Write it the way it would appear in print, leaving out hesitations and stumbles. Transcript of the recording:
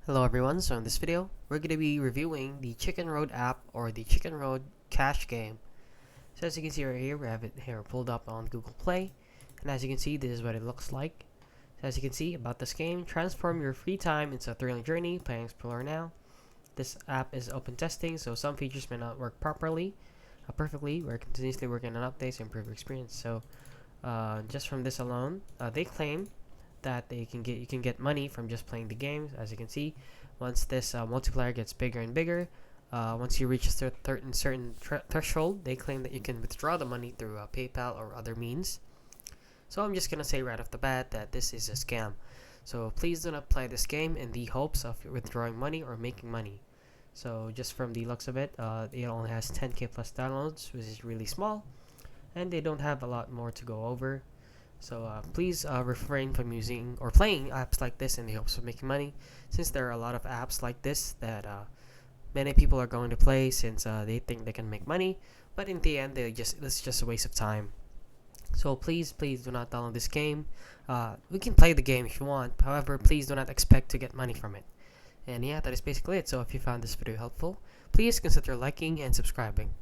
Hello everyone, so in this video, we're going to be reviewing the Chicken Road app or the Chicken Road cash game. So as you can see right here, we have it here pulled up on Google Play. And as you can see, this is what it looks like. So as you can see about this game, transform your free time into a thrilling journey, play and explore now. This app is open testing, so some features may not work perfectly. We're continuously working on updates to improve your experience. So just from this alone, they claim that you can get money from just playing the games. As you can see, once this multiplier gets bigger and bigger, once you reach a certain threshold, they claim that you can withdraw the money through PayPal or other means. So I'm just gonna say right off the bat that this is a scam. So please do not play this game in the hopes of withdrawing money or making money. So just from the looks of it, it only has 10k plus downloads, which is really small, and they don't have a lot more to go over. So please refrain from using or playing apps like this in the hopes of making money, since there are a lot of apps like this that many people are going to play since they think they can make money, but in the end it's just a waste of time. So please do not download this game. We can play the game if you want, however please do not expect to get money from it. And yeah, that is basically it. So if you found this video helpful, please consider liking and subscribing.